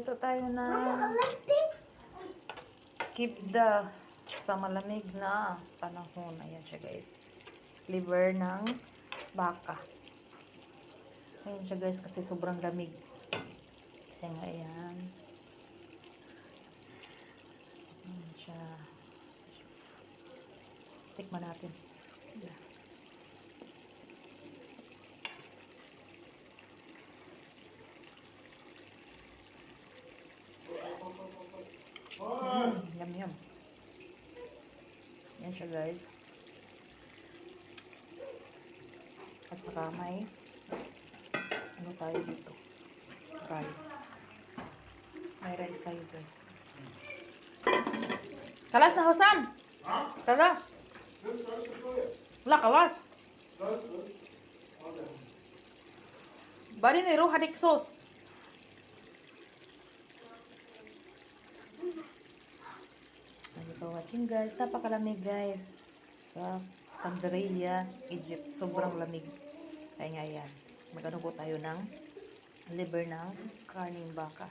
Luto tayo na kibda sa malamig na panahon. Ayan siya guys. Liver ng baka. Ayan siya guys kasi sobrang lamig. Kaya nga ayan. Ayan siya. Tikman natin. Sige. Yum yum. Yan siya guys. At saka may ano tayo dito? Rice. May rice tayo guys. Kalas na Hosam! Kalas! Wala kalas! Bali na iro hadik sauce. Thank you for watching guys. Napakalamig guys. Sa Scandaria, Egypt. Sobrang lamig. Kaya nga yan. Mag-ano po tayo ng liver ng karning baka.